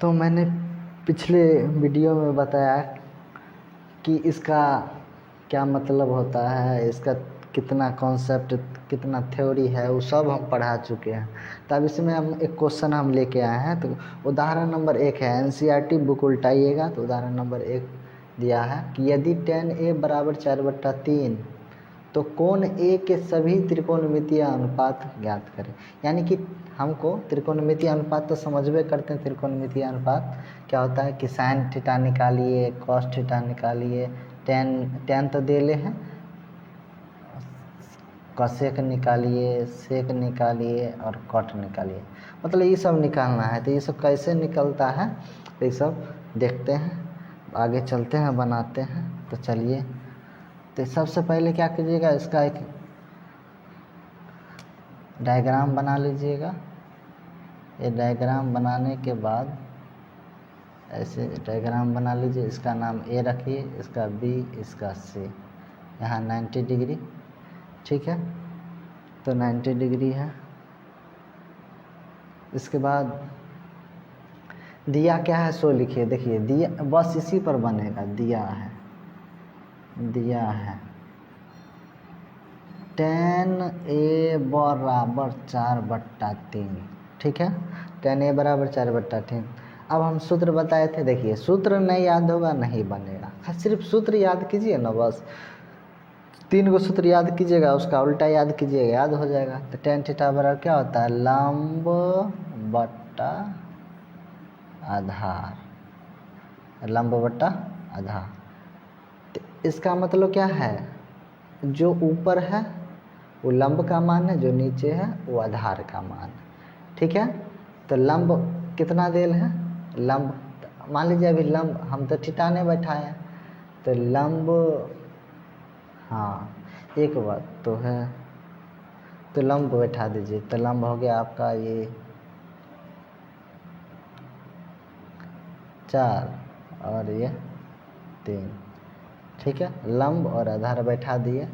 तो मैंने पिछले वीडियो में बताया कि इसका क्या मतलब होता है, इसका कितना कॉन्सेप्ट, कितना थ्योरी है, वो सब हम पढ़ा चुके हैं। तब इसमें हम एक क्वेश्चन हम लेके आए हैं। तो उदाहरण नंबर 1 है, NCERT बुक उल्टाइएगा तो उदाहरण नंबर 1 दिया है कि यदि tan A बराबर 4/3 तो कोण A के सभी त्रिकोणमितीय अनुपात ज्ञात करें। यानी कि हमको त्रिकोणमितीय अनुपात तो समझबे करते हैं। त्रिकोणमितीय अनुपात क्या होता है कि साइन थीटा निकालिए, कॉस थीटा निकालिए, टेन तो दे ले हैं, कॉसेक निकालिए, सेक निकालिए और कॉट निकालिए, मतलब ये सब निकालना है। तो ये सब कैसे निकलता है तो ये सब देखते हैं, आगे चलते हैं, बनाते हैं। तो चलिए, तो सबसे पहले क्या कीजिएगा, इसका एक डायग्राम बना लीजिएगा। ये डायग्राम बनाने के बाद ऐसे डायग्राम बना लीजिए। इसका नाम A रखिए, इसका B, इसका C, यहाँ 90 डिग्री, ठीक है। तो 90 डिग्री है। इसके बाद दिया क्या है सो लिखिए। देखिए दिया बस इसी पर बनेगा। दिया है tan A बराबर 4/3, ठीक है। tan A बराबर 4/3। अब हम सूत्र बताए थे। देखिए सूत्र नहीं याद होगा नहीं बनेगा, सिर्फ सूत्र याद कीजिए ना, बस 3 गो सूत्र याद कीजिएगा, उसका उल्टा याद कीजिएगा, याद हो जाएगा। तो tan थीटा बराबर क्या होता है, लंब बट्टा आधार, लंब बट्टा आधार। तो इसका मतलब क्या है, जो ऊपर है वो लंब का मान है, जो नीचे है वो आधार का मान है, ठीक है। तो लंब कितना देल है, लंब मान लीजिए अभी लंब हम तो थीटा ने बैठाए हैं, तो लंब, हाँ एक बात तो है, तो लंब बैठा दीजिए। तो लंब हो गया आपका ये 4 और ये 3, ठीक है। लंब और आधार बैठा दिए।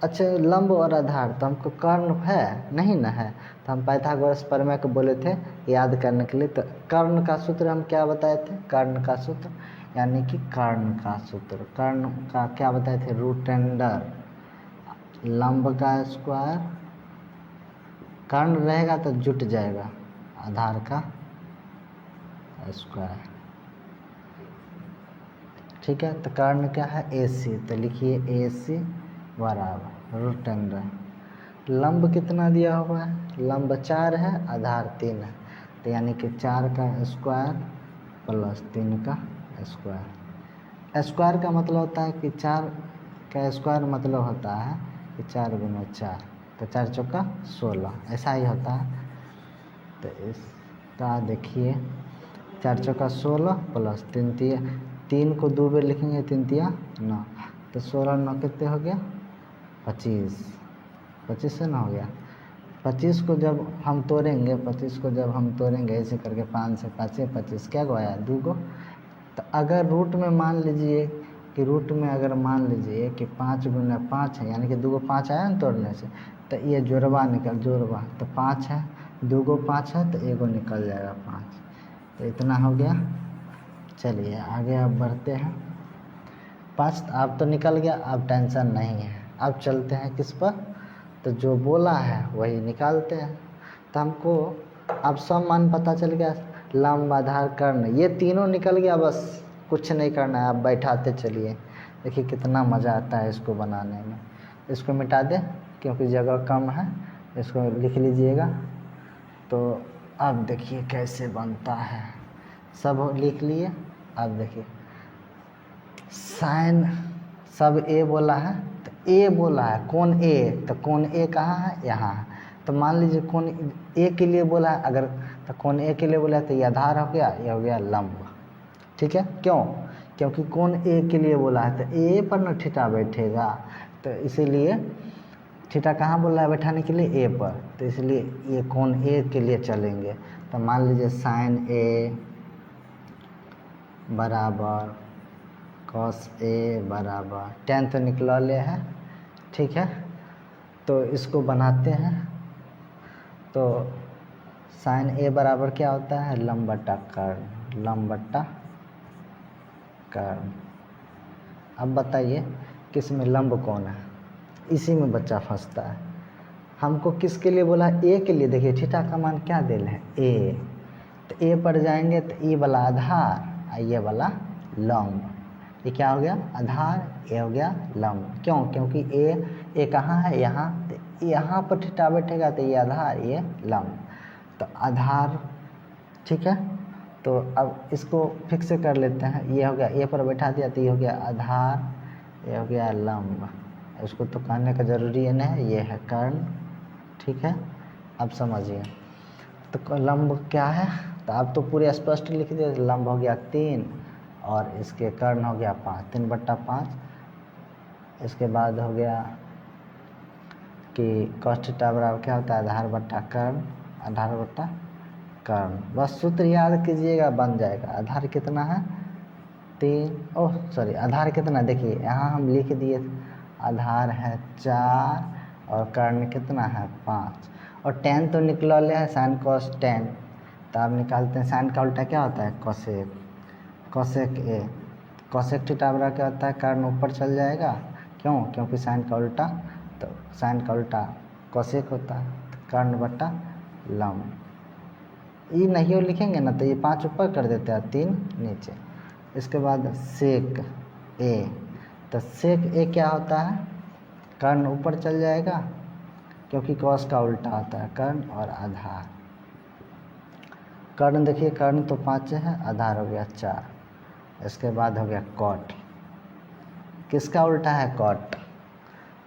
अच्छा लंब और आधार, तो हमको कर्ण है नहीं ना है, तो हम पाइथागोरस प्रमेय को बोले थे याद करने के लिए। तो कर्ण का सूत्र हम क्या बताए थे, कर्ण का सूत्र यानी कि कर्ण का सूत्र, कर्ण का क्या बताए थे, रूट अंडर लंब का स्क्वायर, कर्ण रहेगा तो जुट जाएगा आधार का स्क्वायर, ठीक है। तो कर्ण क्या है AC, तो लिखिए AC बराबर रूट अंडर लंब कितना दिया हुआ है, लंब 4 है, आधार 3 है, तो यानी कि 4 का स्क्वायर प्लस 3 का स्क्वायर। स्क्वायर का मतलब होता है कि 4 का स्क्वायर मतलब होता है कि 4 गुना 4, तो 4 चौका 16, ऐसा ही होता है। तो इसका देखिए 4 चौका 16 प्लस 3 को 2 बार लिखेंगे, 3 तिया 9, तो 16 9 कितने हो गया 25 से ना हो गया। 25 को जब हम तोड़ेंगे, 25 को जब हम तोड़ेंगे ऐसे करके 5 से 5 है 25, क्या गो आया 2 गो। तो अगर रूट में मान लीजिए कि रूट में अगर मान लीजिए कि 5 गुना 5 है, यानी कि 2 गो 5 आया ना तोड़ने से, तो ये जोड़वा जोड़वा, तो 5 है, 2 गो 5 है, तो 1 गो निकल जाएगा 5, तो इतना हो गया। चलिए आगे अब बढ़ते हैं। 5 अब तो निकल गया, अब टेंशन नहीं है। अब चलते हैं किस पर, तो जो बोला है वही निकालते हैं। तो हमको अब सब मान पता चल गया, लंब आधार कर्ण ये तीनों निकल गया, बस कुछ नहीं करना है। आप बैठाते चलिए, देखिए कितना मज़ा आता है इसको बनाने में। इसको मिटा दें क्योंकि जगह कम है, इसको लिख लीजिएगा। तो अब देखिए कैसे बनता है, सब लिख लिए। अब देखिए साइन सब A बोला है, तो A बोला है कोण A, तो कोण A कहाँ है, यहाँ है। तो मान लीजिए कोण A के लिए बोला है, अगर तो कोण A के लिए बोला है तो ये आधार हो गया, ये हो गया लंब, ठीक है। क्यों, क्योंकि कोण A के लिए बोला है तो A पर ना थीटा बैठेगा, तो इसीलिए थीटा कहाँ बोला है बैठाने के लिए, A पर, तो इसलिए ये कोण A के लिए चलेंगे। तो मान लीजिए साइन A बराबर cos A बराबर tan तो निकला ले है, ठीक है। तो इसको बनाते हैं। तो साइन A बराबर क्या होता है, लंब बटा कर्ण, लंब बट्टा कर्ण। अब बताइए किस में लंब कौन है, इसी में बच्चा फंसता है। हमको किसके लिए बोला, ए के लिए। देखिए थीटा का मान क्या दे है, ए, तो ए पर जाएंगे तो ये वाला आधार और ये वाला लंब, ये क्या हो गया आधार, ये हो गया लंब। क्यों, क्योंकि ए कहाँ है, यहाँ, तो यहाँ पर थीटा बैठेगा तो ये आधार ये लंब, तो आधार। ठीक है, तो अब इसको फिक्स कर लेते हैं। ये हो गया, ए पर बैठा दिया तो ये हो गया आधार, ये हो गया लंब। इसको तो कहने का ज़रूरी है नहीं, ये है कर्ण। ठीक है, अब समझिए तो लंब क्या है, तो आप तो पूरे स्पष्ट लिख दिए। लंब हो गया 3 और इसके कर्ण हो गया 5, 3/5। इसके बाद हो गया कि cos थीटा बराबर क्या होता है, आधार बट्टा कर्ण, आधार बट्टा कर्ण। बस सूत्र याद कीजिएगा, बन जाएगा। आधार कितना है 3, ओह सॉरी आधार कितना, देखिए यहाँ हम लिख दिए आधार है 4 और कर्ण कितना है 5, और tan तो निकलौले है sin cos tan, तो आप निकालते हैं sin का उल्टा क्या होता है कोसेक, कोसेक ए, कोसेक थीटा बराबर क्या होता है, कर्ण ऊपर चल जाएगा। क्यों, क्योंकि sin का उल्टा, तो sin का उल्टा कोसेक होता है, तो कर्ण बट्टा लंब। ये नहीं लिखेंगे ना तो ये 5 ऊपर कर देते हैं 3 नीचे। इसके बाद सेक ए, तो सेक ए क्या होता है, कर्ण ऊपर चल जाएगा क्योंकि कॉस का उल्टा होता है कर्ण और आधार। कर्ण देखिए, कर्ण तो 5 है, आधार हो गया 4। इसके बाद हो गया कॉट, किसका उल्टा है कॉट,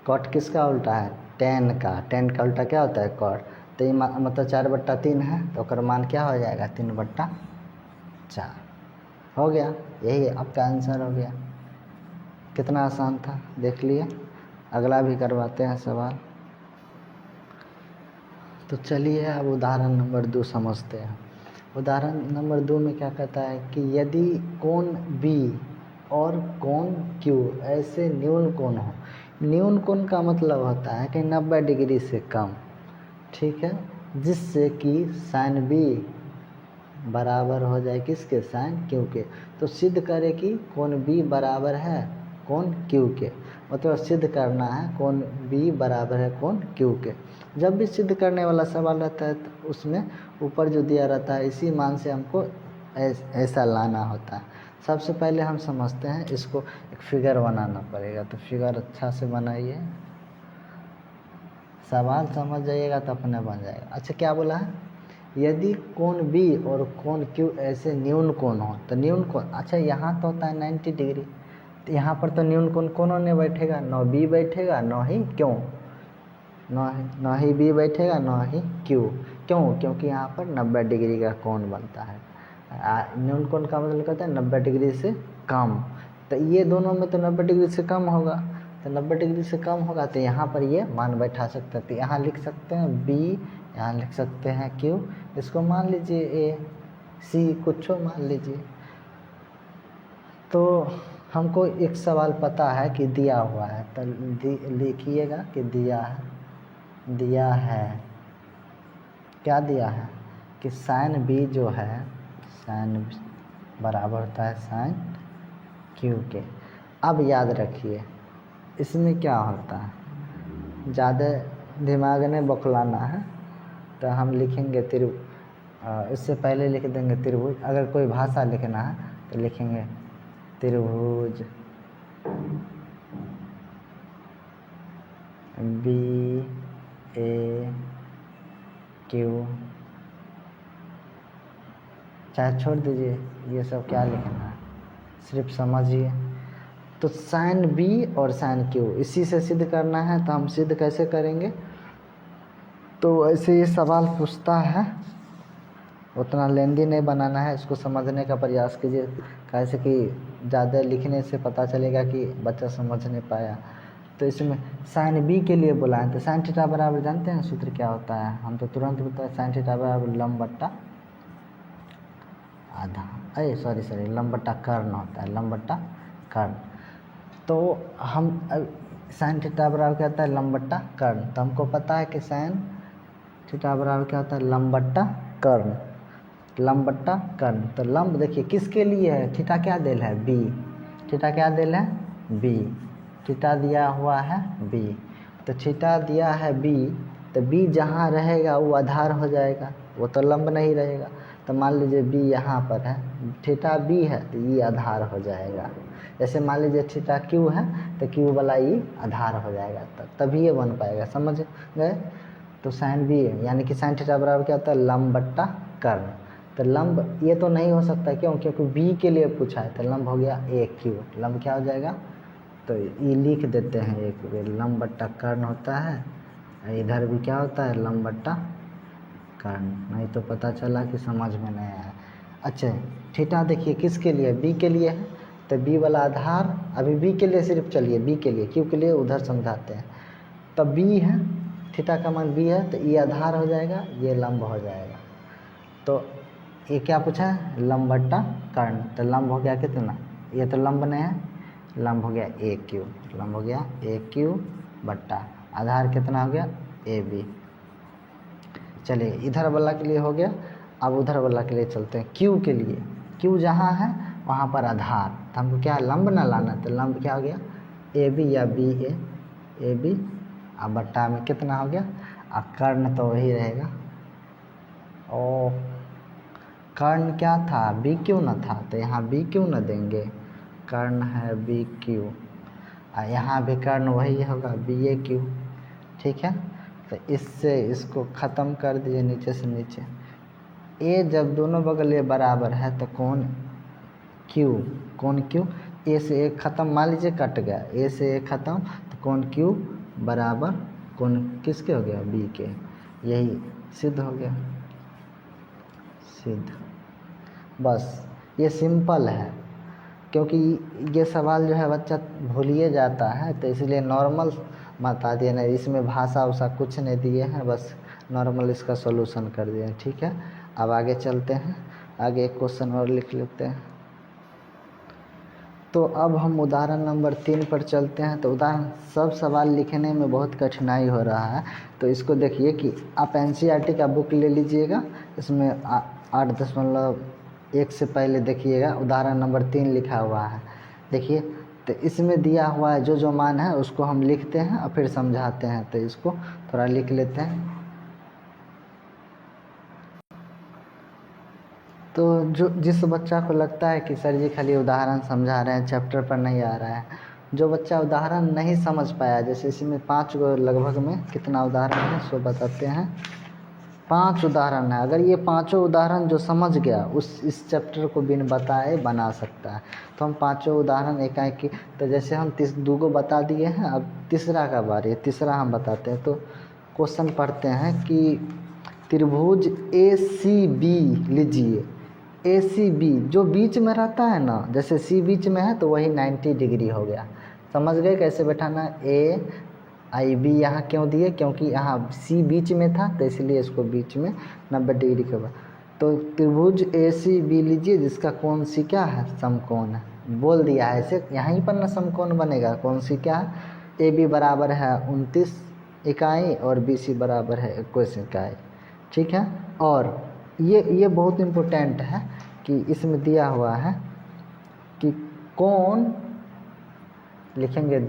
कॉट किसका उल्टा है tan का, tan का उल्टा क्या होता है कॉट, तो ये मतलब 4/3 है, तो उसका मान क्या हो जाएगा 3/4 हो गया। यही आपका आंसर हो गया। कितना आसान था देख लिए। अगला भी करवाते हैं सवाल। तो चलिए अब उदाहरण नंबर 2 समझते हैं। उदाहरण नंबर 2 में क्या कहता है कि यदि कोण B और कोण Q ऐसे न्यून कोण हो। न्यून कोण का मतलब होता है कि 90 डिग्री से कम, ठीक है, जिससे कि sin B बराबर हो जाए किसके, sin Q के। तो सिद्ध करें कि कोण B बराबर है कोण Q के, मतलब सिद्ध करना है कोण B बराबर है कोण Q के। जब भी सिद्ध करने वाला सवाल रहता है तो उसमें ऊपर जो दिया रहता है इसी मान से हमको ऐसा लाना होता है। सबसे पहले हम समझते हैं, इसको एक फिगर बनाना पड़ेगा। तो फिगर अच्छा से बनाइए, सवाल समझ जाइएगा तो अपने बन जाएगा। अच्छा क्या बोला है, यदि कोण B और कोण Q ऐसे न्यून कोण हो। तो न्यून कोण, अच्छा यहाँ तो होता है 90 डिग्री, तो यहाँ पर तो न्यून कोण कोनों ने बैठेगा, न B बैठेगा न ही क्यों, न ही B बैठेगा न ही Q। क्यों, क्योंकि यहाँ पर 90 डिग्री का कोण बनता है। न्यून कोण का मतलब कहता है 90 डिग्री से कम, तो ये दोनों में तो 90 डिग्री से कम होगा, तो 90 डिग्री से कम होगा तो यहाँ पर ये मान बैठा सकते हैं। तो यहाँ लिख सकते हैं B, यहाँ लिख सकते हैं Q, इसको मान लीजिए A, C कुछ मान लीजिए। तो हमको एक सवाल पता है कि दिया हुआ है, तो लिखिएगा कि दिया है क्या दिया है कि sin B जो है, sin बराबर होता है sin Q के। अब याद रखिए इसमें क्या होता है, ज़्यादा दिमाग ने बौखलाना है, तो हम लिखेंगे इससे पहले लिख देंगे त्रिभुज। अगर कोई भाषा लिखना है तो लिखेंगे त्रिभुज BAQ, चाहे छोड़ दीजिए ये सब क्या लिखना है, सिर्फ समझिए। तो sin B और sin Q इसी से सिद्ध करना है, तो हम सिद्ध कैसे करेंगे। तो ऐसे ये सवाल पूछता है, उतना लेंदी नहीं बनाना है, इसको समझने का प्रयास कीजिए, कैसे कि ज़्यादा लिखने से पता चलेगा कि बच्चा समझ नहीं पाया। तो इसमें sin B के लिए बोला है, तो sin थीटा बराबर जानते हैं सूत्र क्या होता है, हम तो तुरंत बताए sin थीटा बराबर लंब बट्टा आधा, सॉरी लंब बट्टा कर्ण होता है, लंब बट्टा कर्ण। तो हम sin थीटा बराबर क्या होता है लंब बट्टा कर्ण, तो हमको पता है कि sin थीटा बराबर क्या होता है लंब बट्टा कर्ण। लंब बट्टा कर्ण। तो लंब देखिए किसके लिए है, थीटा क्या देल है, बी। थीटा क्या देल है, बी। थीटा दिया हुआ है बी। तो थीटा दिया है बी, तो बी जहाँ रहेगा वो आधार हो जाएगा, वो तो लंब नहीं रहेगा। तो मान लीजिए बी यहाँ पर है, थीटा बी है तो ये आधार हो जाएगा। जैसे मान लीजिए थीटा क्यू है तो क्यू वाला ये आधार हो जाएगा, तभी ये बन पाएगा, समझ गए। तो साइन बी है, यानी कि साइन थीटा बराबर क्या होता है, लंब बट्टा कर्ण। तो लंब ये तो नहीं हो सकता, क्यों, क्योंकि बी के लिए पूछा है। तो लंब हो गया ए क्यू, लंब क्या हो जाएगा, तो ये लिख देते हैं एक बार, लंब बट्टा कर्ण होता है, इधर भी क्या होता है, लंब बट्टा कर्ण। नहीं तो पता चला कि समझ में नहीं आया। अच्छा, थीटा देखिए किसके लिए, बी के लिए है, तो बी वाला आधार, अभी बी के लिए सिर्फ चलिए, बी के लिए, क्यू के लिए उधर समझाते हैं। तब बी है, थीटा का मान बी है, तो ये आधार हो जाएगा, ये लंब हो जाएगा। तो ये क्या पूछा है, लंब बट्टा कर्ण। तो लंब हो गया कितना, ये तो लंब नहीं है, लंब हो गया ए क्यू, लंब हो गया ए क्यू बट्टा आधार कितना हो गया, ए बी। चलिए इधर वाला के लिए हो गया, अब उधर वाला के लिए चलते हैं, क्यू के लिए। क्यू जहाँ है वहाँ पर आधार, तो हमको क्या लंब ना लाना, तो लंब क्या हो गया, ए बी या बी ए बी, अब बट्टा में कितना हो गया, और कर्ण तो वही रहेगा। ओ कर्ण क्या था, बी क्यू ना था, तो यहाँ बी क्यू ना देंगे, कर्ण है बी क्यू, और यहाँ भी कर्ण वही होगा, बी ए क्यू। ठीक है, तो इससे इसको ख़त्म कर दीजिए नीचे से नीचे। ए जब दोनों बगल ये बराबर है तो कौन क्यू, कौन क्यू, ए से एक ख़त्म, मान लीजिए कट गया, ए से एक ख़त्म, तो कौन क्यू बराबर कौन किसके हो गया, बी के। यही सिद्ध हो गया, सिद्ध। बस ये सिंपल है, क्योंकि ये सवाल जो है बच्चा भूलिए जाता है, तो इसलिए नॉर्मल बता दिए, नहीं इसमें भाषा उषा कुछ नहीं दिए हैं, बस नॉर्मल इसका सॉल्यूशन कर दिए। ठीक है, अब आगे चलते हैं, आगे एक क्वेश्चन और लिख लेते हैं। तो अब हम उदाहरण नंबर 3 पर चलते हैं। तो उदाहरण, सब सवाल लिखने में बहुत कठिनाई हो रहा है, तो इसको देखिए कि आप एनसीईआरटी का बुक ले लीजिएगा, इसमें 8.1 से पहले देखिएगा, उदाहरण नंबर 3 लिखा हुआ है, देखिए। तो इसमें दिया हुआ है जो मान है उसको हम लिखते हैं और फिर समझाते हैं। तो इसको थोड़ा लिख लेते हैं। तो जिस बच्चा को लगता है कि सर जी खाली उदाहरण समझा रहे हैं, चैप्टर पर नहीं आ रहा है, जो बच्चा उदाहरण नहीं समझ पाया, जैसे इसमें 5 गो लगभग में कितना उदाहरण है सो बताते हैं, 5 उदाहरण है। अगर ये पाँचों उदाहरण जो समझ गया इस चैप्टर को बिन बताए बना सकता है। तो हम 5 उदाहरण एक की, तो जैसे हम 2 गो बता दिए हैं, अब तीसरा का बारी है, तीसरा हम बताते हैं। तो क्वेश्चन पढ़ते हैं कि त्रिभुज ए सी बी लीजिए, ए सी बी जो बीच में रहता है ना, जैसे सी बीच में है तो वही 90 डिग्री हो गया। समझ गए कैसे बैठाना है, ए आई बी यहाँ क्यों दिए, क्योंकि यहाँ सी बीच में था तो इसलिए इसको बीच में 90 डिग्री के बाद। तो त्रिभुज ए सी बी लीजिए जिसका कोण सी क्या है, समकोण है, बोल दिया है ऐसे, यहीं पर ना समकोण बनेगा। कौन सी क्या है, ए बी बराबर है 29 इकाई और बी सी बराबर है 21 इकाई। ठीक है, और ये बहुत इम्पोर्टेंट है कि इसमें दिया हुआ है कि कोण लिखेंगे,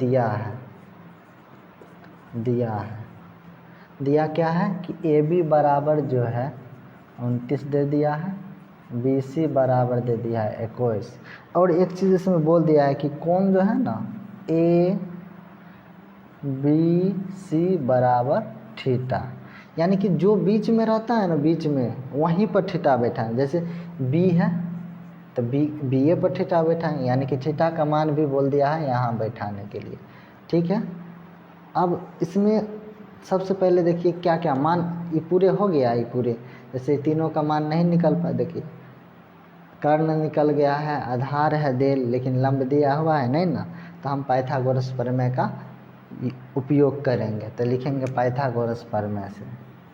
दिया क्या है कि ए बी बराबर जो है 29 दे दिया है, बी सी बराबर दे दिया है 21। और एक चीज़ इसमें बोल दिया है कि कोण जो है ना, ए बी सी बराबर थीटा, यानी कि जो बीच में रहता है ना, बीच में वहीं पर थीटा बैठा है। जैसे बी है तो बी ए पर थीटा बैठा है, यानी कि थीटा का मान भी बोल दिया है यहाँ बैठाने के लिए। ठीक है, अब इसमें सबसे पहले देखिए क्या क्या मान, ये पूरे हो गया, ये पूरे, जैसे तीनों का मान नहीं निकल पाए, देखिए कर्ण निकल गया है, आधार है देल, लेकिन लंब दिया हुआ है नहीं ना, तो हम पाइथागोरस प्रमेय का उपयोग करेंगे। तो लिखेंगे पाइथागोरस प्रमेय से,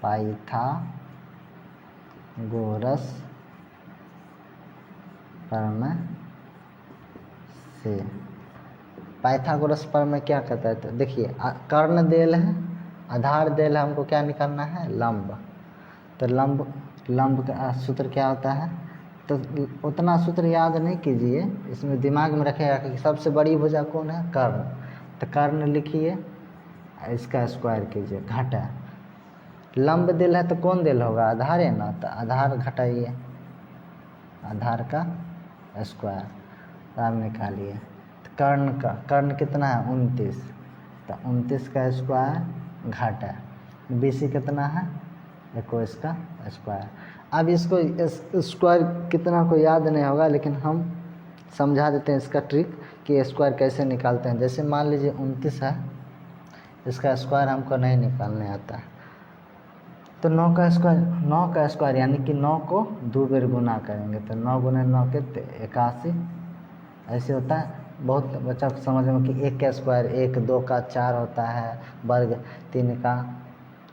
पाइथागोरस प्रमेय से। पाइथागोरस प्रमेय क्या कहता है, तो देखिए कर्ण देल है, आधार देल है, हमको क्या निकालना है, लंब। तो लंब लंब का सूत्र क्या होता है, तो उतना सूत्र याद नहीं कीजिए, इसमें दिमाग में रखेगा कि सबसे बड़ी भुजा कौन है, कर्ण। तो कर्ण लिखिए, इसका स्क्वायर कीजिए, घटा। लंब दिल है तो कौन दिल होगा, आधार है ना, तो आधार घटाइए, आधार का स्क्वायर, तो आप निकालिए। तो कर्ण कितना है 29, तो 29 का स्क्वायर घटा, BC कितना है 21 का स्क्वायर। अब इसको स्क्वायर कितना को याद नहीं होगा, लेकिन हम समझा देते हैं इसका ट्रिक कि स्क्वायर कैसे निकालते हैं। जैसे मान लीजिए 29 है, इसका स्क्वायर हमको नहीं निकालने आता है, तो 9 का स्क्वायर यानी कि 9 को 2 बार गुना करेंगे, तो 9 गुना 9 कितने 81। ऐसे होता है, बहुत बच्चा को समझ में कि 1 का स्क्वायर 1, 2 का 4 होता है, वर्ग 3 का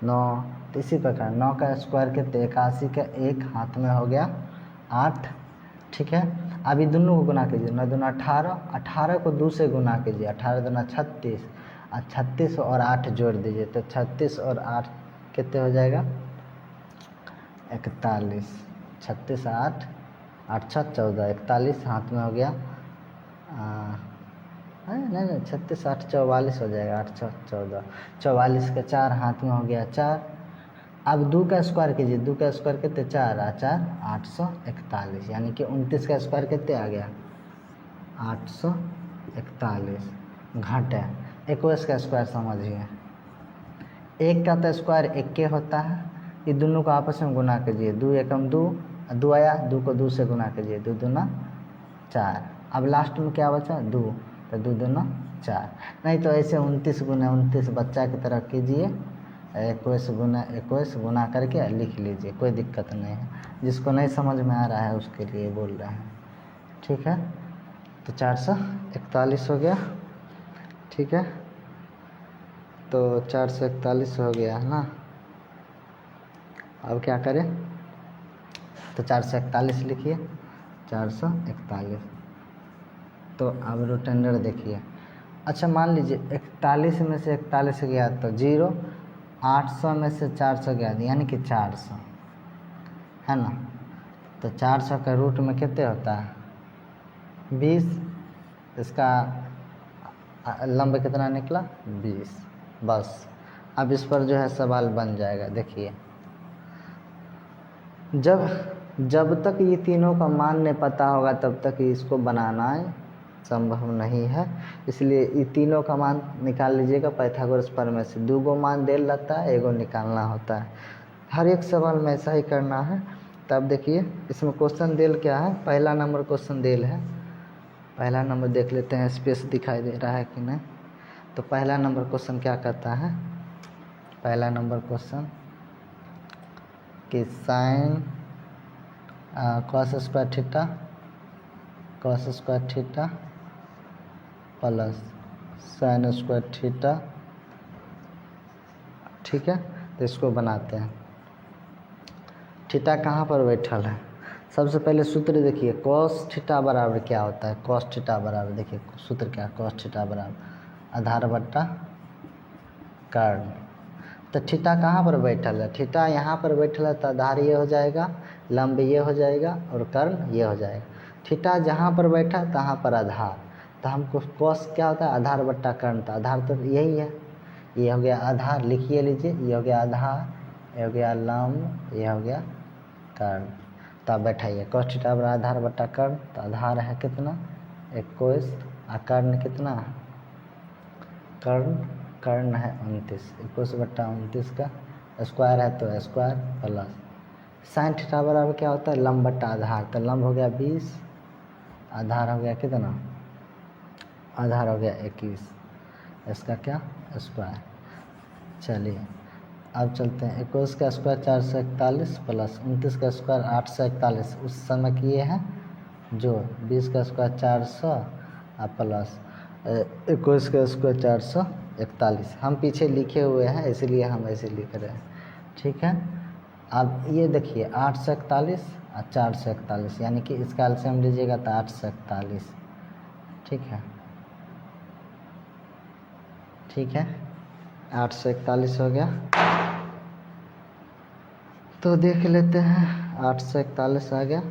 9। तो इसी प्रकार 9 का स्क्वायर कितने 81 का 1 हाथ में हो गया 8। ठीक है, अभी दोनों को गुना कीजिए, 9 दूना 18, 18 को 2 से गुना कीजिए, 18 दूना 36, और 36 और 8 जोड़ दीजिए, तो 36 और 8 कितने हो जाएगा 41। 36 8 8 6 14, 41 हाथ में हो गया, नहीं 36 8 44 हो जाएगा, 8 6 14, 44 का 4 हाथ में हो गया 4। अब 2 का स्क्वायर कीजिए, 2 का स्क्वायर कितने 4 4 841, यानी कि 29 का स्क्वायर कितने आ गया 841 घटा 21 का स्क्वायर समझिए। 1 का तो स्क्वायर 1 के होता है, ये दोनों को आपस में गुना कीजिए, 2 एकम 2, 2 आया, 2 को 2 से गुना कीजिए, 2 दूना 4। अब लास्ट में क्या बचा 2, तो 2 दूना 4। नहीं तो ऐसे 29 गुना 29 बच्चा की तरह कीजिए, 21 गुना 21 गुना करके लिख लीजिए, कोई दिक्कत नहीं है। जिसको नहीं समझ में आ रहा है उसके लिए बोल रहे हैं, ठीक है। तो 441 हो गया, ठीक है, तो 441 हो गया है ना। अब क्या करें, तो 441 लिखिए, 441। तो अब रोटेंडर देखिए, अच्छा मान लीजिए 41 में से 41 गया तो 0, 800 में से 400 गया यानी कि 400 है ना। तो 400 का रूट में कितने होता है 20, इसका लंब कितना निकला 20। बस अब इस पर जो है सवाल बन जाएगा। देखिए जब तक ये तीनों का मान नहीं पता होगा तब तक इसको बनाना संभव नहीं है, इसलिए ये तीनों का मान निकाल लीजिएगा पाइथागोरस प्रमेय से। 2 गो मान देल रहता है, 1 गो निकालना होता है। हर एक सवाल में ऐसा ही करना है। तब देखिए इसमें क्वेश्चन देल क्या है, पहला नंबर क्वेश्चन देल है, पहला नंबर देख लेते हैं, स्पेस दिखाई दे रहा है कि नहीं। तो पहला नंबर क्वेश्चन क्या कहता है, पहला नंबर क्वेश्चन कि sine cos square theta plus sine square theta, ठीक है। तो इसको बनाते हैं। थीटा कहाँ पर बैठल है, सबसे पहले सूत्र देखिए, कॉस थीटा बराबर क्या होता है, कॉस थीटा बराबर देखिए सूत्र क्या, कॉस थीटा बराबर आधार बट्टा कर्ण। तो थीटा कहाँ पर बैठल है, थीटा यहाँ पर बैठल है, तो आधार ये हो जाएगा, लंब ये हो जाएगा और कर्ण ये हो जाएगा। थीटा जहाँ पर बैठा तहाँ पर आधार, तो हमको कॉस क्या होता है आधार बट्टा कर्ण, तो आधार तो यही है, ये हो गया आधार, लिखिए लीजिए, ये हो गया आधार, ये हो गया लंब, ये हो गया कर्ण। तो आप बैठाइए कॉस थीटा बराबर आधार बट्टा कर्ण, तो आधार है कितना 21 और कर्ण कितना है, कर्ण है 29, 21 बट्टा 29 का स्क्वायर है तो स्क्वायर प्लस साइन थीटा बराबर क्या होता है लंब बट्टा आधार, तो लंब हो गया 20, आधार हो गया कितना, आधार हो गया 21, इसका क्या स्क्वायर। चलिए अब चलते हैं, 21 का स्क्वायर 441 प्लस 29 का स्क्वायर 841, उस समय किए हैं जो 20 का स्क्वायर 400 और प्लस 21 का स्क्वायर 441, हम पीछे लिखे हुए हैं इसलिए हम ऐसे लिख रहे हैं, ठीक है। अब ये देखिए 841 और 441, यानी कि इसका एलसीएम लीजिएगा तो 841, ठीक है, ठीक है, 841 हो गया। तो देख लेते हैं 841 आ गया।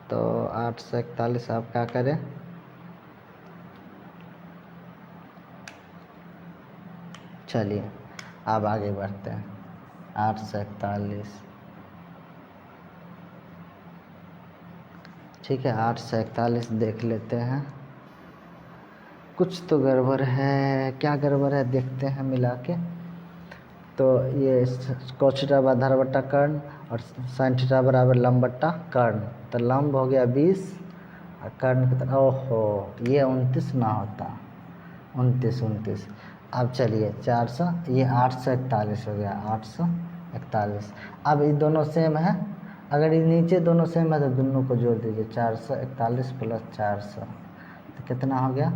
तो 841 आप क्या करें, चलिए अब आगे बढ़ते हैं। 841 ठीक है, 841 देख लेते हैं। कुछ तो गड़बड़ है, क्या गड़बड़ है देखते हैं मिला के। तो ये cos थीटा आधार बट्टा कर्ण और sin थीटा बराबर लंब बट्टा कर्ण। तो लंब हो गया 20 और कर्ण कितना, ओहो ये 29 ना होता, 29। अब चलिए 400, ये 841 हो गया, 841। अब ये दोनों सेम है, अगर ये नीचे दोनों सेम है तो दोनों को जोड़ दीजिए, 441 प्लस 400 तो कितना हो गया,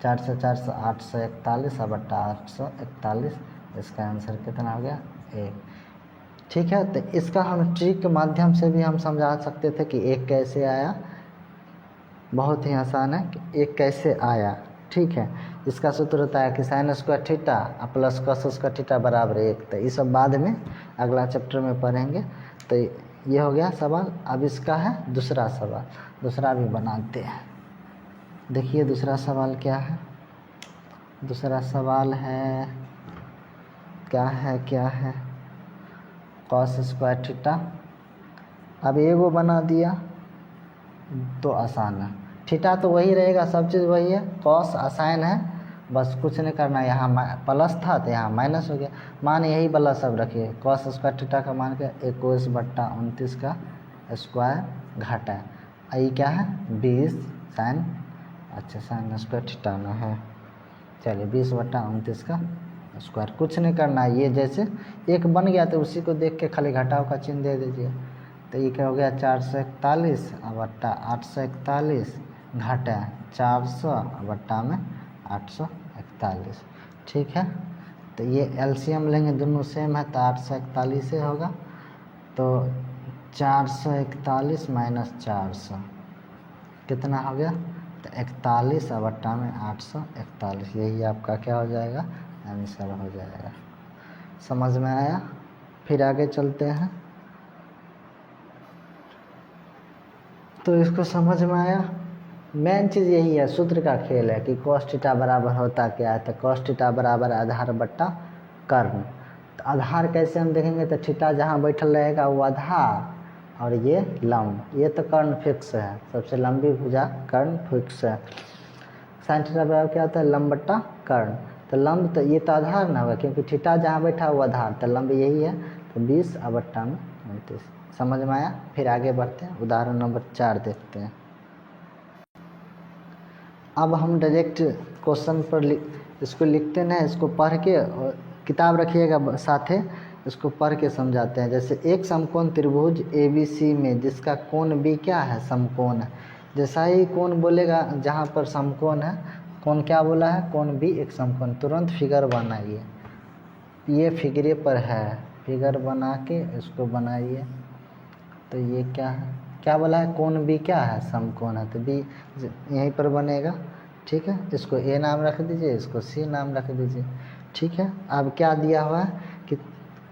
400 400 841 और बट्टा 841। इसका आंसर कितना हो गया, 1। ठीक है, तो इसका हम ट्रिक के माध्यम से भी हम समझा सकते थे कि 1 कैसे आया। बहुत ही आसान है कि 1 कैसे आया। ठीक है, इसका सूत्र होता है कि sine square theta plus cos square theta बराबर 1। तो ये सब बाद में अगला चैप्टर में पढ़ेंगे। तो ये हो गया सवाल। अब इसका है दूसरा सवाल, दूसरा भी बनाते हैं। देखिए दूसरा सवाल क्या है। दूसरा सवाल है क्या है कॉस स्क्वायर थीटा। अब एगो बना दिया तो आसान है, थीटा तो वही रहेगा, सब चीज़ वही है, कॉस आसान है, बस कुछ नहीं करना। यहाँ प्लस था तो यहाँ माइनस हो गया, मान यही वाला सब रखिए। कॉस स्क्वायर थीटा का मान के 21/29 का स्क्वायर घाटा है। ये क्या है 20 साइन, अच्छा साइन स्क्वायर थीटा में है, चलिए 20/29 का स्क्वायर। कुछ नहीं करना है, ये जैसे एक बन गया तो उसी को देख के खाली घटाव का चिन्ह दे दीजिए। तो ये क्या हो गया 441 बट्टा 841 घाटा 400 बट्टा में 841। ठीक है, तो ये एलसीएम लेंगे, दोनों सेम है तो 841 से होगा। तो 441 माइनस 400 कितना हो गया, तो 41 बट्टा में 841। यही आपका क्या हो जाएगा, आंसर हो जाएगा। समझ में आया। फिर आगे चलते हैं। तो इसको समझ में आया। मेन चीज़ यही है, सूत्र का खेल है कि कॉस थीटा बराबर होता क्या है। तो कॉस थीटा बराबर आधार बट्टा कर्ण। तो आधार कैसे हम देखेंगे, तो थीटा जहाँ बैठल रहेगा वो आधार और ये लंब, ये तो कर्ण फिक्स है, सबसे लंबी भुजा कर्ण फिक्स है। साइन थीटा बराबर क्या होता है, लंब बट्टा कर्ण। तो लंब तो ये तो आधार ना होगा क्योंकि थीटा जहाँ बैठा वो आधार, तो लंब यही है, तो 20 बट्टा में 29। समझ में आया। फिर आगे बढ़ते हैं, उदाहरण नंबर 4 देखते हैं। अब हम डायरेक्ट क्वेश्चन पर इसको लिखते ना, इसको पढ़ के और किताब रखिएगा साथे, इसको पढ़ के समझाते हैं। जैसे एक समकोण त्रिभुज ABC में जिसका कोण B क्या है, समकोण है। जैसा ही कोण बोलेगा जहाँ पर समकोण है, कोण क्या बोला है, कोण B एक समकोण, तुरंत फिगर बनाइए। ये फिगरे पर है, फिगर बना के इसको बनाइए। तो ये क्या है, क्या बोला है, कोण B क्या है, समकोण है, तो B यहीं पर बनेगा। ठीक है, इसको A नाम रख दीजिए, इसको C नाम रख दीजिए। ठीक है, अब क्या दिया हुआ है कि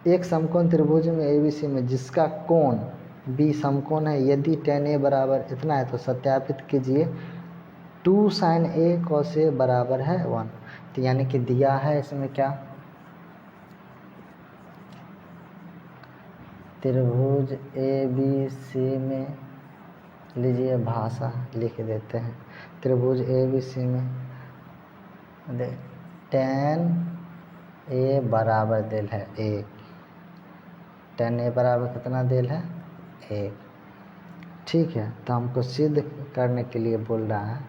एक समकोण त्रिभुज में ABC में जिसका कोण B समकोण है, यदि tan A बराबर इतना है तो सत्यापित कीजिए 2 sin A cos A बराबर है 1। तो यानी कि दिया है इसमें क्या, त्रिभुज ABC में लीजिए भाषा लिख देते हैं। त्रिभुज ABC में tan A बराबर दिल है 1, tan A बराबर कितना दिल है 1। ठीक है, तो हमको सिद्ध करने के लिए बोल रहा है।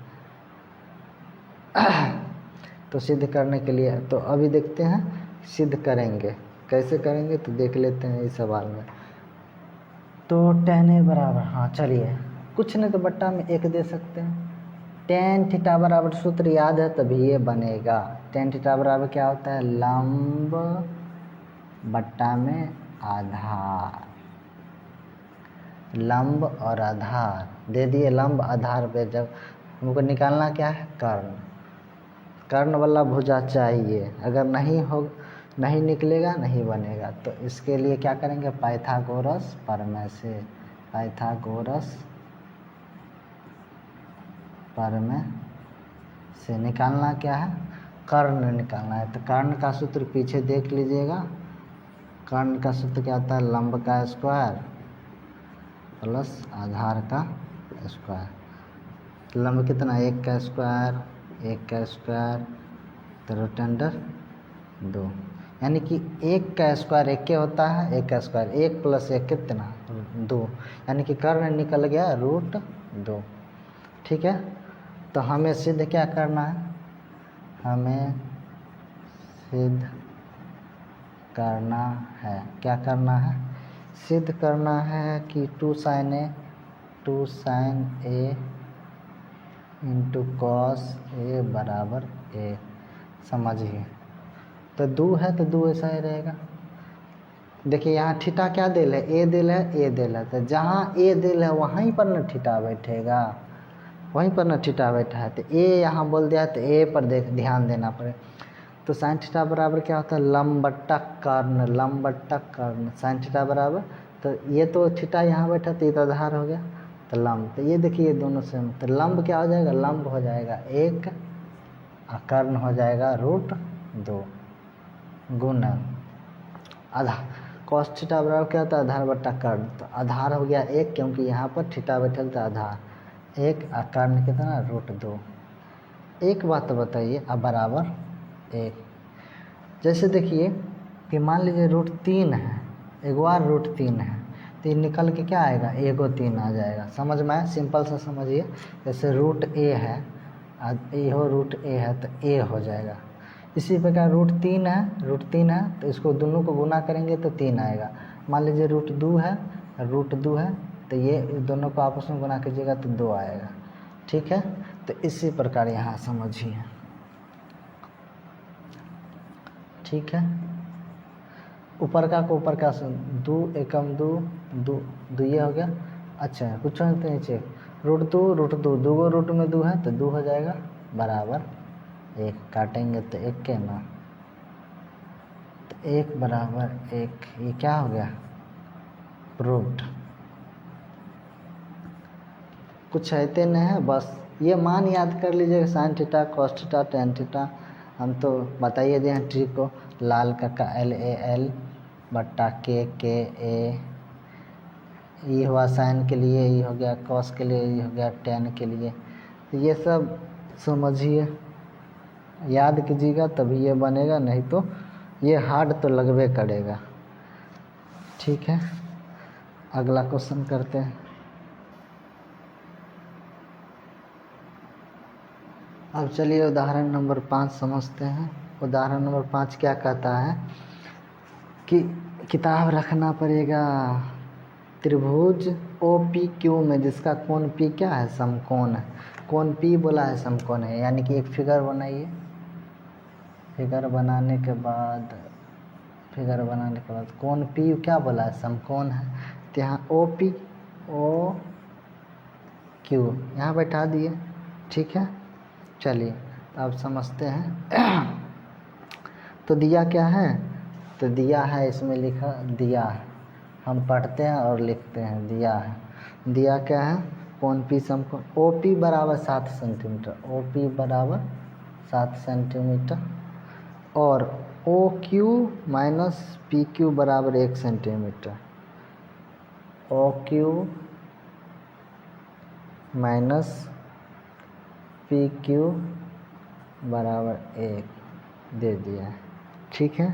तो सिद्ध करने के लिए तो अभी देखते हैं सिद्ध करेंगे, कैसे करेंगे तो देख लेते हैं इस सवाल में। तो tan A बराबर, हाँ चलिए कुछ नहीं तो बट्टा में 1 दे सकते हैं। tan थीटा बराबर सूत्र याद है तभी ये बनेगा। tan थीटा बराबर क्या होता है, लंब बट्टा में आधार, लंब और आधार दे दिए। लंब आधार पे जब हमको निकालना क्या है, कर्ण, कर्ण वाला भुजा चाहिए। अगर नहीं हो नहीं निकलेगा, नहीं बनेगा। तो इसके लिए क्या करेंगे, पाइथागोरस प्रमेय से, पाइथागोरस प्रमेय से निकालना क्या है, कर्ण निकालना है। तो कर्ण का सूत्र पीछे देख लीजिएगा। कर्ण का सूत्र क्या होता है, लंब का स्क्वायर प्लस आधार का स्क्वायर। लंब कितना, 1 का स्क्वायर, 1 का स्क्वायर, तो रूट अंडर 2, यानी कि 1 का स्क्वायर 1 के होता है, 1 का स्क्वायर 1 प्लस 1 कितना 2, यानी कि कर्ण निकल गया रूट 2। ठीक है, तो हमें सिद्ध क्या करना है, हमें सिद्ध करना है, क्या करना है, सिद्ध करना है कि 2 sin a into cos A बराबर ए। समझिए, तो 2 है तो 2 ऐसा ही रहेगा। देखिए यहाँ थीटा क्या दिल है, ए दिल है, ए दिल है, तो जहाँ ए दिल है वहीं पर न थीटा बैठेगा, वहीं पर न थीटा बैठा है। तो ए यहाँ बोल दिया तो ए पर ध्यान देना पड़े। तो साइन थीटा बराबर क्या होता है, लंब बट्टा कर्ण, लंब बट्टा कर्ण, साइन थीटा बराबर, तो ये तो थीटा यहाँ बैठा तो ये तो आधार हो गया, तो लंब, तो ये देखिए ये दोनों सेम, तो लंब क्या हो जाएगा, लंब हो जाएगा 1 और कर्ण हो जाएगा रूट 2 गुना आधार। कॉस थीटा बराबर क्या होता है, आधार बट्टा कर्ण, तो आधार हो गया 1 क्योंकि यहाँ पर थीटा बैठल तो आधार 1 और कर्ण कितना रूट 2। एक बात बताइए, अब बराबर 1, जैसे देखिए कि मान लीजिए रूट 3 है, एक बार रूट 3 है, तो ये निकल के क्या आएगा, एगो 3 आ जाएगा। समझ में आया, सिंपल सा समझिए। जैसे रूट ए है, ये हो रूट ए है तो ए हो जाएगा। इसी प्रकार रूट 3 है, रूट 3 है तो इसको दोनों को गुना करेंगे तो 3 आएगा। मान लीजिए रूट 2 है, रूट 2 है तो ये दोनों को आपस में गुना कीजिएगा तो 2 आएगा। ठीक है, तो इसी प्रकार यहाँ समझिए। ठीक है, ऊपर का को ऊपर का 2 एकम 2 2 ये हो गया। अच्छा कुछ नीचे रूट 2 दो गो रूट में 2 है तो 2 हो जाएगा बराबर 1, काटेंगे तो 1 के ना, तो 1 बराबर 1, ये क्या हो गया, प्रूव्ड। कुछ ऐसे नहीं है, बस ये मान याद कर लीजिएगा, sine theta cos theta tan theta, हम तो बताइए दिए हैं ट्रिक को, लाल का LAL बट्टा के ए, ये हुआ साइन के लिए, ये हो गया कॉस के लिए, ये हो गया टेन के लिए। तो ये सब समझिए, याद कीजिएगा तभी ये बनेगा, नहीं तो ये हार्ड तो लगवे करेगा। ठीक है, अगला क्वेश्चन करते हैं। अब चलिए उदाहरण नंबर 5 समझते हैं। उदाहरण नंबर 5 क्या कहता है कि किताब रखना पड़ेगा त्रिभुज OPQ में जिसका कोण P क्या है, समकोण है। कोण P बोला है, समकोण है, यानी कि एक फिगर बनाइए। फिगर बनाने के बाद कोण P क्या बोला है, समकोण है। तो यहाँ OQ यहाँ बैठा दिए। ठीक है, चलिए अब समझते हैं। तो दिया क्या है, तो दिया है, इसमें लिखा दिया है, हम पढ़ते हैं और लिखते हैं। दिया क्या है, कोण P समकोण OP बराबर 7 सेंटीमीटर, OP बराबर 7 सेंटीमीटर और OQ माइनस PQ बराबर 1 सेंटीमीटर, OQ माइनस PQ बराबर 1 दे दिया है। ठीक है,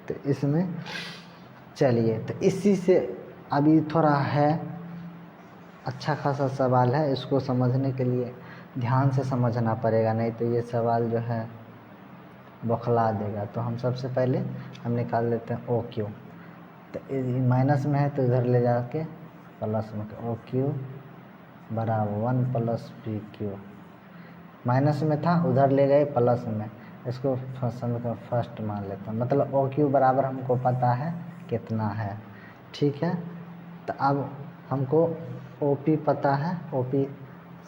तो इसमें चलिए, तो इसी से अभी थोड़ा है, अच्छा खासा सवाल है, इसको समझने के लिए ध्यान से समझना पड़ेगा, नहीं तो ये सवाल जो है बौखला देगा। तो हम सबसे पहले हम निकाल लेते हैं OQ, तो माइनस में है तो इधर ले जाके प्लस में, OQ बराबर 1 प्लस PQ, माइनस में था उधर ले गए प्लस में, इसको फर्स्ट मान लेता हूँ, मतलब OQ बराबर हमको पता है कितना है। ठीक है, तो अब हमको OP पता है, OP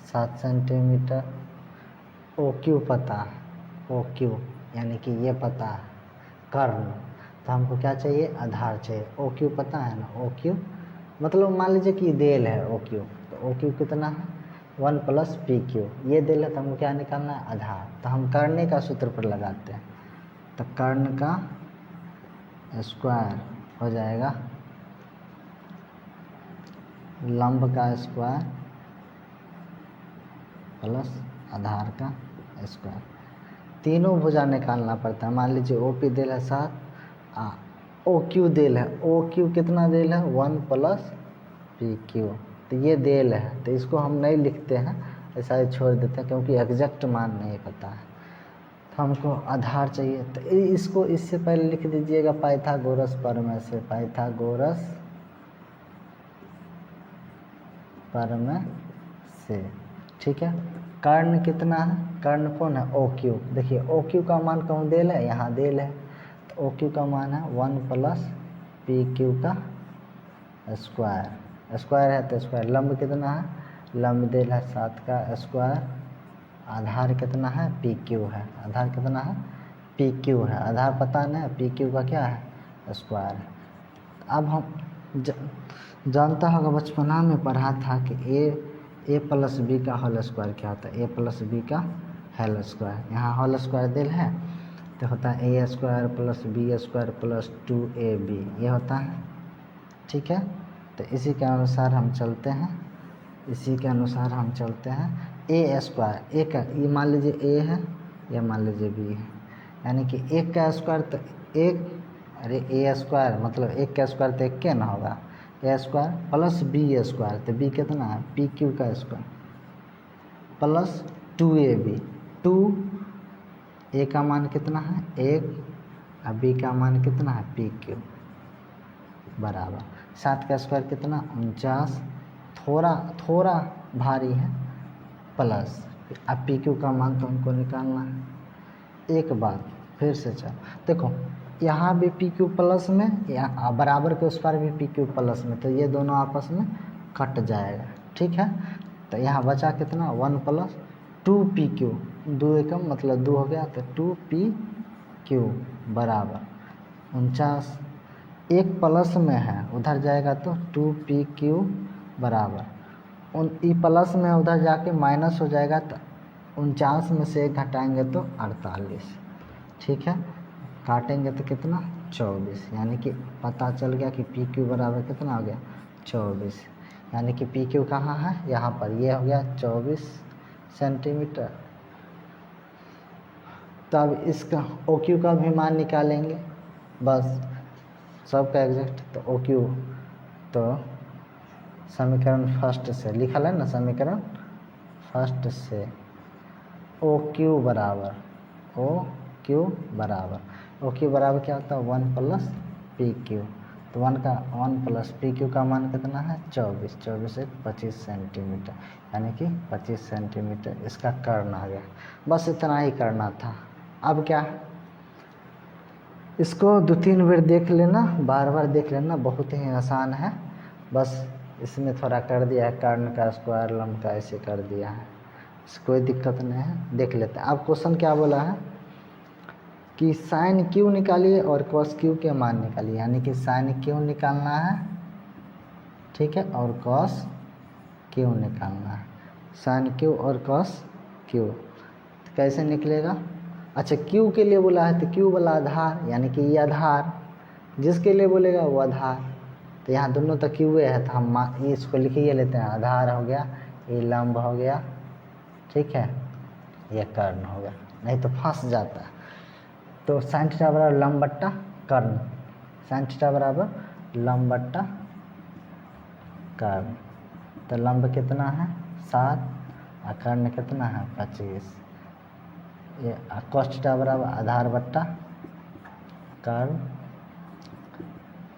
7 सेंटीमीटर, OQ पता है, OQ यानी कि ये पता है कर्ण, तो हमको क्या चाहिए, आधार चाहिए। ओ क्यू पता है ना, ओ क्यू मतलब मान लीजिए कि देल है ओ क्यू, तो ओ क्यू कितना है 1 + पी क्यू, ये देल है तो हमको क्या निकालना है, आधार। तो हम कर्ण का सूत्र पर लगाते हैं, तो कर्ण का स्क्वायर हो जाएगा लंब का स्क्वायर प्लस आधार का स्क्वायर। तीनों भुजा निकालना पड़ता है। मान लीजिए ओ पी देल है 7, ओ क्यू देल है, ओ क्यू कितना देल है 1 + पी क्यू, तो ये देल है, तो इसको हम नहीं लिखते हैं, ऐसा ही छोड़ देते हैं क्योंकि एग्जैक्ट मान नहीं पता है। तो हमको आधार चाहिए, तो इसको इससे पहले लिख दीजिएगा पाइथागोरस प्रमेय से, पाइथागोरस प्रमेय से, ठीक है। कर्ण कितना है, कर्ण कौन है, ओ क्यू। देखिए ओ क्यू का मान कहूँ देल है, यहाँ देल है, तो ओ क्यू का मान है 1 + पी क्यू का स्क्वायर, स्क्वायर है तो स्क्वायर। लंब कितना है, लंब देल है 7 का स्क्वायर, आधार कितना है, पी क्यू है, आधार कितना है, पी क्यू है, आधार पता नहीं, पी क्यू का क्या है, स्क्वायर है। अब हम जानता होगा बचपना में पढ़ा था कि ए + बी का होल स्क्वायर क्या होता है, ए + बी का होल स्क्वायर। यहाँ होल स्क्वायर दिल है तो होता है a² + b² + 2ab, ये होता है, ठीक है। तो इसी के अनुसार हम चलते हैं, इसी के अनुसार हम चलते हैं। a², ए का, ये मान लीजिए a है, ये मान लीजिए b है, यानी कि 1 का स्क्वायर तो 1, अरे a² मतलब 1 का स्क्वायर तो 1 के ना होगा, a² + b², तो b कितना है, पी क्यू का स्क्वायर प्लस 2ab, 2 a का मान कितना है 1 और b का मान कितना है पी क्यू बराबर 7 का स्क्वायर कितना 49, थोड़ा भारी है प्लस, अब पी क्यू का मान तो हमको निकालना है। एक बात फिर से चल देखो, यहाँ भी पी क्यू प्लस में, यहाँ बराबर के उस पर भी पी क्यू प्लस में, तो ये दोनों आपस में कट जाएगा, ठीक है। तो यहाँ बचा कितना 1 + 2 पी क्यू, 2 एकम मतलब 2 हो गया, तो 2 पी क्यू बराबर 49, एक प्लस में है उधर जाएगा तो 2 पी क्यू बराबर ई प्लस में उधर जाके माइनस हो जाएगा, तो 49 में से 1 घटाएंगे तो 48, ठीक है। काटेंगे तो कितना 24, यानी कि पता चल गया कि पी क्यू बराबर कितना हो गया 24, यानी कि पी क्यू कहाँ है, यहाँ पर, ये हो गया 24 सेंटीमीटर। तब इसका ओ क्यू का भी मान निकालेंगे, बस सबका एग्जैक्ट। तो ओ क्यू, तो समीकरण फर्स्ट से लिखल है ना, समीकरण फर्स्ट से ओ क्यू बराबर क्या होता है 1 + पी क्यू, तो 1 + पी क्यू का मान कितना है 24, 24 से 25 सेंटीमीटर, यानी कि 25 सेंटीमीटर इसका कर्ण आ गया। बस इतना ही करना था। अब क्या, इसको 2-3 बार देख लेना, बार देख लेना, बहुत ही आसान है। बस इसमें थोड़ा कर दिया है, कर्ण का स्क्वायर लंब का ऐसे कर दिया है, कोई दिक्कत नहीं है, देख लेते हैं। अब क्वेश्चन क्या बोला है कि साइन क्यू निकालिए और कॉस क्यू के मान निकालिए, यानी कि साइन क्यू निकालना है, ठीक है, और कॉस क्यू निकालना है, साइन क्यू और कॉस क्यू। तो कैसे निकलेगा, अच्छा क्यू के लिए बोला है तो क्यू वाला आधार, यानी कि ये आधार, जिसके लिए बोलेगा वो आधार, तो यहाँ दोनों तो क्यू है, तो हम इसको लिख ही लेते हैं, आधार हो गया, ये लंब हो गया, ठीक है, ये कर्ण हो गया, नहीं तो फंस जाता है। तो साइन थीटा बराबर लंब बट्टा कर्ण, साइन थीटा बराबर लंब बट्टा कर्ण, तो लंब कितना है 7 और कर्ण कितना है 25, ये कॉस थीटा बराबर आधार बट्टा कर्ण,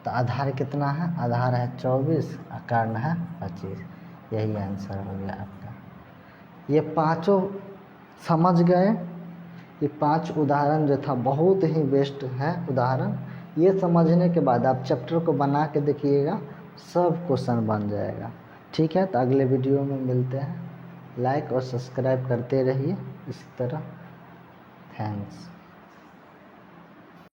तो आधार कितना है, आधार है 24 और कर्ण है 25, यही आंसर हो गया आपका। ये पांचों समझ गए, ये 5 उदाहरण जो था बहुत ही बेस्ट है उदाहरण, ये समझने के बाद आप चैप्टर को बना के देखिएगा, सब क्वेश्चन बन जाएगा, ठीक है। तो अगले वीडियो में मिलते हैं, लाइक और सब्सक्राइब करते रहिए इसी तरह, थैंक्स।